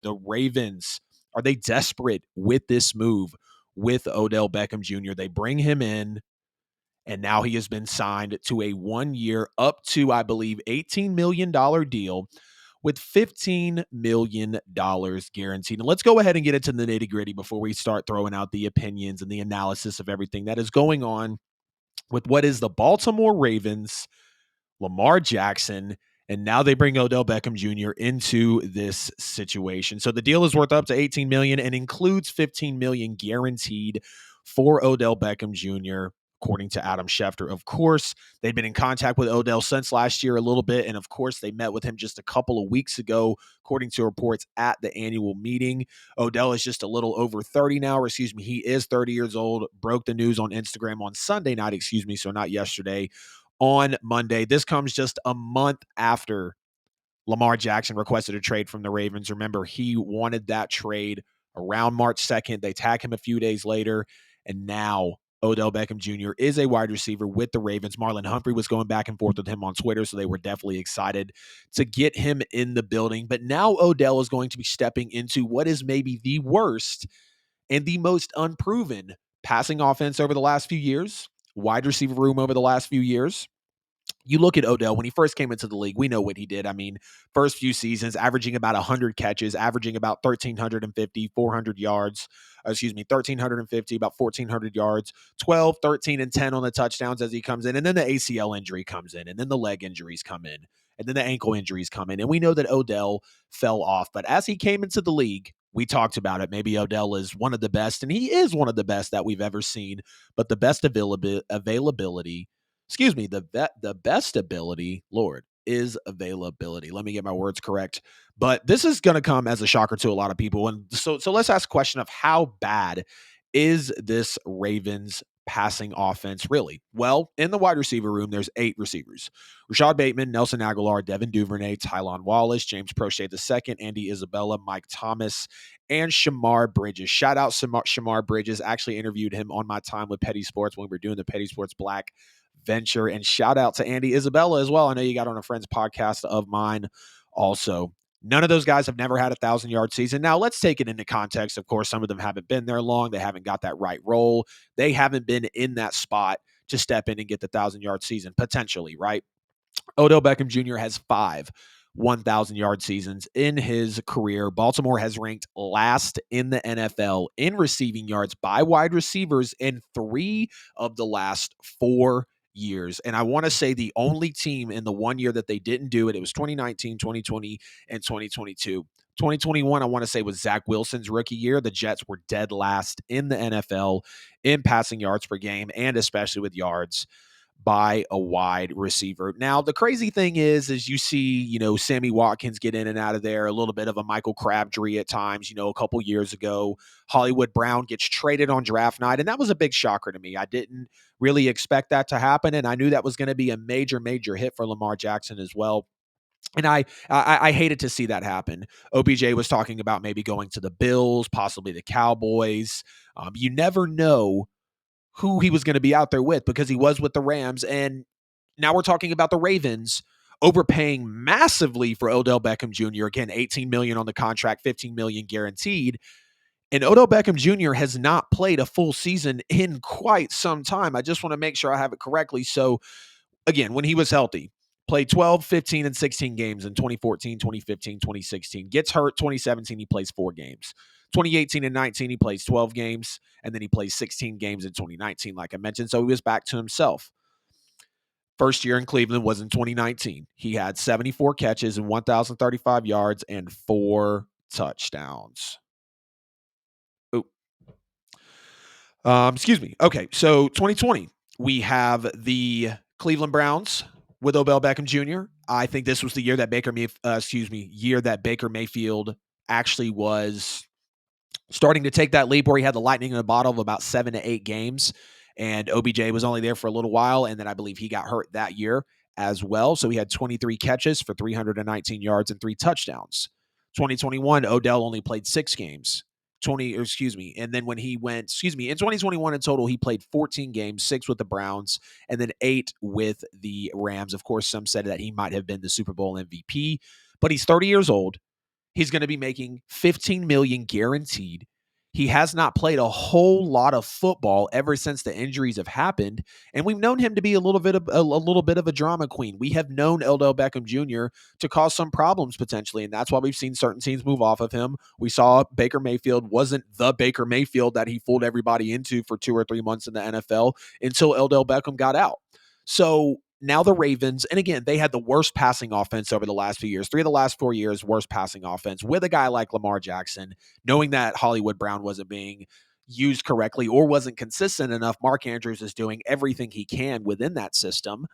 The Ravens, are they desperate with this move with Odell Beckham Jr.? They bring him in, and now he has been signed to a 1 year, up to, I believe, $18 million deal with $15 million guaranteed. And let's go ahead and get into the nitty gritty before we start throwing out the opinions and the analysis of everything that is going on with what is the Baltimore Ravens, Lamar Jackson, and now they bring Odell Beckham Jr. into this situation. So the deal is worth up to $18 million and includes $15 million guaranteed for Odell Beckham Jr., according to Adam Schefter. Of course, they've been in contact with Odell since last year a little bit, and of course, they met with him just a couple of weeks ago, according to reports at the annual meeting. Odell is just a little over 30 now, or excuse me, he is 30 years old, broke the news on Instagram on Sunday night, so not yesterday, on Monday. This comes just a month after Lamar Jackson requested a trade from the Ravens. Remember, he wanted that trade around March 2nd. They tag him a few days later, and now Odell Beckham Jr. is a wide receiver with the Ravens. Marlon Humphrey was going back and forth with him on Twitter, so they were definitely excited to get him in the building. But now Odell is going to be stepping into what is maybe the worst and the most unproven passing offense over the last few years, wide receiver room over the last few years. You look at Odell when he first came into the league, we know what he did. I mean, first few seasons, averaging about 100 catches, averaging about 1,350, 400 yards, 1,350, about 1,400 yards, 12, 13, and 10 on the touchdowns as he comes in. And then the ACL injury comes in, and then the leg injuries come in, and then the ankle injuries come in. And we know that Odell fell off. But as he came into the league, we talked about it. Maybe Odell is one of the best, and he is one of the best that we've ever seen, but the best availability, the best ability, Lord, is availability. Let me get my words correct. But this is going to come as a shocker to a lot of people. And so let's ask a question of how bad is this Ravens passing offense really? Well, in the wide receiver room, there's 8 receivers: Rashad Bateman, Nelson Aguilar, Devin Duvernay, Tylan Wallace, James Prochet II, Andy Isabella, Mike Thomas, and Shamar Bridges. Shout out Shamar Bridges. Actually interviewed him on my time with Petty Sports when we were doing the Petty Sports Black venture. And shout out to Andy Isabella as well. I know you got on a friend's podcast of mine also. None of those guys have never had a 1,000-yard season. Now, let's take it into context. Of course, some of them haven't been there long. They haven't got that right role. They haven't been in that spot to step in and get the 1,000-yard season, potentially, right? Odell Beckham Jr. has 5 1,000-yard seasons in his career. Baltimore has ranked last in the NFL in receiving yards by wide receivers in 3 of the last 4 years. And I want to say the only team in the 1 year that they didn't do it, it was 2019, 2020, and 2022. 2021, I want to say, was Zach Wilson's rookie year. The Jets were dead last in the NFL in passing yards per game, and especially with yards by a wide receiver. Now, the crazy thing is you see, Sammy Watkins get in and out of there, a little bit of a Michael Crabtree at times. A couple years ago, Hollywood Brown gets traded on draft night, and that was a big shocker to me. I didn't really expect that to happen, and I knew that was going to be a major, major hit for Lamar Jackson as well. And I hated to see that happen. OBJ was talking about maybe going to the Bills, possibly the Cowboys. You never know who he was going to be out there with, because he was with the Rams. And now we're talking about the Ravens overpaying massively for Odell Beckham Jr. Again, $18 million on the contract, $15 million guaranteed. And Odell Beckham Jr. has not played a full season in quite some time. I just want to make sure I have it correctly. So again, when he was healthy, played 12, 15, and 16 games in 2014, 2015, 2016. Gets hurt 2017, he plays 4 games. 2018 and 19, he plays 12 games, and then he plays 16 games in 2019, like I mentioned. So he was back to himself. First year in Cleveland was in 2019. He had 74 catches and 1,035 yards and 4 touchdowns. Excuse me. Okay, so 2020, we have the Cleveland Browns with Odell Beckham Jr. I think this was the year that Baker Mayfield actually was starting to take that leap, where he had the lightning in a bottle of about 7 to 8 games, and OBJ was only there for a little while, and then I believe he got hurt that year as well. So he had 23 catches for 319 yards and 3 touchdowns. 2021, Odell only played 6 games. And then when he went, in 2021 in total, he played 14 games, 6 with the Browns, and then 8 with the Rams. Of course, some said that he might have been the Super Bowl MVP, but he's 30 years old. He's going to be making 15 million guaranteed. He has not played a whole lot of football ever since the injuries have happened, and we've known him to be a little bit of a drama queen. We have known Odell Beckham Jr. to cause some problems potentially, and that's why we've seen certain teams move off of him. We saw Baker Mayfield wasn't the Baker Mayfield that he fooled everybody into for 2 or 3 months in the NFL until Odell Beckham got out. So now the Ravens, and again, they had the worst passing offense over the last few years. 3 of the last 4 years, worst passing offense with a guy like Lamar Jackson, knowing that Hollywood Brown wasn't being used correctly or wasn't consistent enough. Mark Andrews is doing everything he can within that system,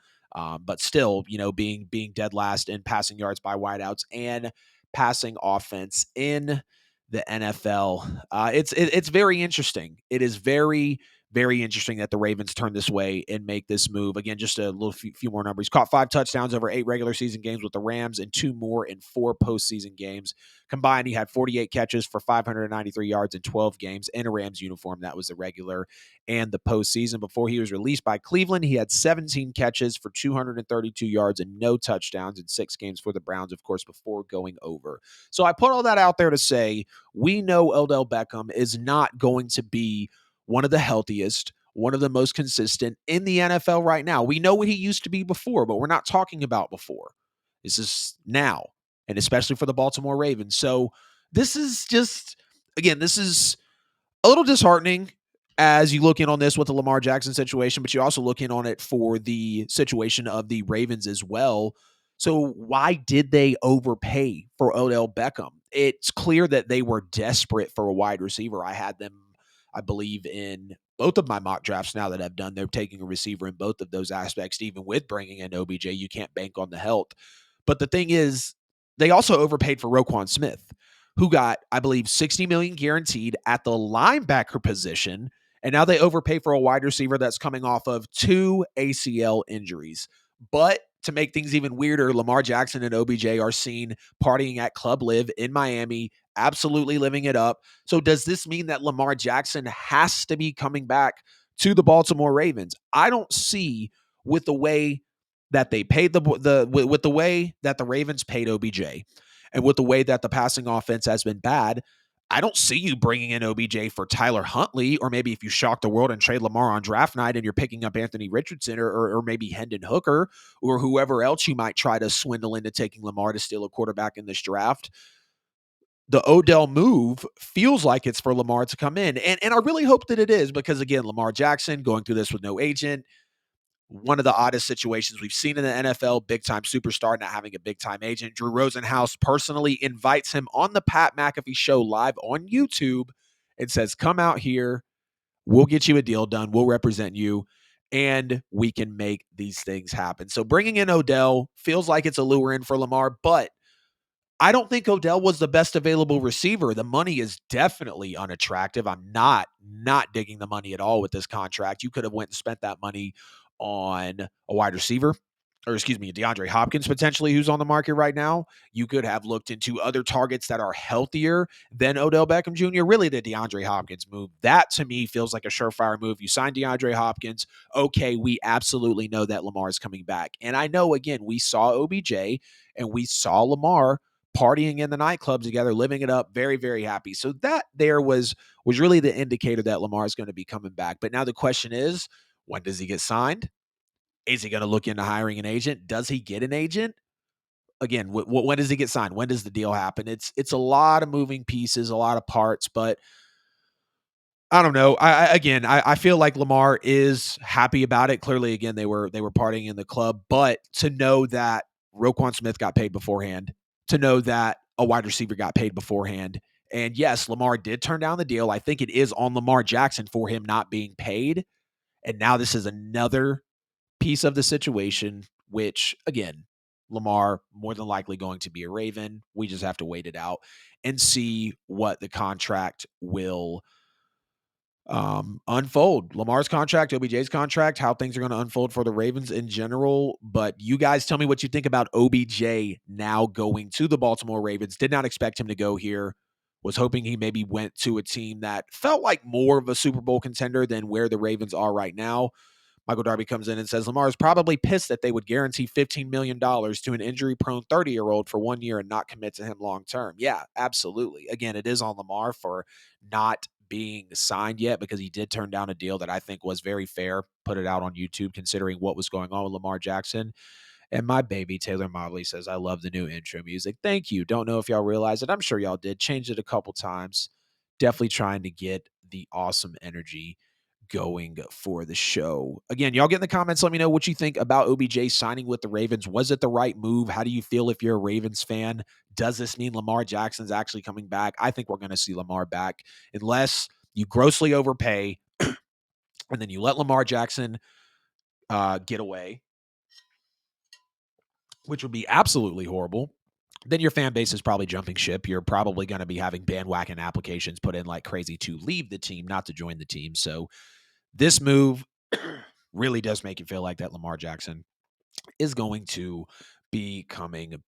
but still, being dead last in passing yards by wideouts and passing offense in the NFL. It's very interesting. It is very, very interesting that the Ravens turn this way and make this move. Again, just a little few more numbers. Caught 5 touchdowns over 8 regular season games with the Rams and 2 more in 4 postseason games. Combined, he had 48 catches for 593 yards in 12 games in a Rams uniform. That was the regular and the postseason. Before he was released by Cleveland, he had 17 catches for 232 yards and no touchdowns in 6 games for the Browns, of course, before going over. So I put all that out there to say we know Odell Beckham is not going to be one of the healthiest, one of the most consistent in the NFL right now. We know what he used to be before, but we're not talking about before. This is now, and especially for the Baltimore Ravens. So this is just, again, this is a little disheartening as you look in on this with the Lamar Jackson situation, but you also look in on it for the situation of the Ravens as well. So why did they overpay for Odell Beckham? It's clear that they were desperate for a wide receiver. I had them, I believe, in both of my mock drafts now that I've done. They're taking a receiver in both of those aspects. Even with bringing in OBJ, you can't bank on the health. But the thing is, they also overpaid for Roquan Smith, who got, I believe, $60 million guaranteed at the linebacker position. And now they overpay for a wide receiver that's coming off of 2 ACL injuries. But to make things even weirder, Lamar Jackson and OBJ are seen partying at Club Live in Miami, absolutely living it up. So does this mean that Lamar Jackson has to be coming back to the Baltimore Ravens? I don't see, with the way that they paid with the way that the Ravens paid OBJ and with the way that the passing offense has been bad, I don't see you bringing in OBJ for Tyler Huntley, or maybe if you shock the world and trade Lamar on draft night and you're picking up Anthony Richardson or maybe Hendon Hooker or whoever else you might try to swindle into taking Lamar to steal a quarterback in this draft. The Odell move feels like it's for Lamar to come in. And I really hope that it is because, again, Lamar Jackson going through this with no agent, one of the oddest situations we've seen in the NFL, big-time superstar not having a big-time agent. Drew Rosenhaus personally invites him on the Pat McAfee show live on YouTube and says, come out here, we'll get you a deal done, we'll represent you, and we can make these things happen. So bringing in Odell feels like it's a lure in for Lamar, but I don't think Odell was the best available receiver. The money is definitely unattractive. I'm not digging the money at all with this contract. You could have went and spent that money on a wide receiver, or excuse me, DeAndre Hopkins potentially, who's on the market right now. You could have looked into other targets that are healthier than Odell Beckham Jr. Really, the DeAndre Hopkins move, that to me feels like a surefire move. You sign DeAndre Hopkins, okay, we absolutely know that Lamar is coming back. And I know, again, we saw OBJ and we saw Lamar partying in the nightclubs together, living it up, very, very happy. So that there was really the indicator that Lamar is going to be coming back. But now the question is, when does he get signed? Is he going to look into hiring an agent? Does he get an agent? Again, when does he get signed? When does the deal happen? It's a lot of moving pieces, a lot of parts, but I don't know. I feel like Lamar is happy about it. Clearly, again, they were partying in the club, but to know that Roquan Smith got paid beforehand, to know that a wide receiver got paid beforehand, and yes, Lamar did turn down the deal. I think it is on Lamar Jackson for him not being paid, and now this is another piece of the situation, which again, Lamar more than likely going to be a Raven. We just have to wait it out and see what the contract will unfold. Lamar's contract, OBJ's contract, how things are going to unfold for the Ravens in general. But you guys tell me what you think about OBJ now going to the Baltimore Ravens. Did not expect him to go here. Was hoping he maybe went to a team that felt like more of a Super Bowl contender than where the Ravens are right now. Michael Darby comes in and says Lamar is probably pissed that they would guarantee $15 million to an injury-prone 30-year-old for 1 year and not commit to him long-term. Yeah, absolutely. Again, it is on Lamar for not being signed yet because he did turn down a deal that I think was very fair. Put it out on YouTube considering what was going on with Lamar Jackson. And my baby Taylor Mobley says, I love the new intro music. Thank you. Don't know if y'all realize it. I'm sure y'all did. Changed it a couple times. Definitely trying to get the awesome energy going for the show. Again, y'all get in the comments. Let me know what you think about OBJ signing with the Ravens. Was it the right move? How do you feel if you're a Ravens fan? Does this mean Lamar Jackson's actually coming back? I think we're going to see Lamar back unless you grossly overpay and then you let Lamar Jackson get away, which would be absolutely horrible. Then your fan base is probably jumping ship. You're probably going to be having bandwagon applications put in like crazy to leave the team, not to join the team. So this move really does make you feel like that Lamar Jackson is going to be coming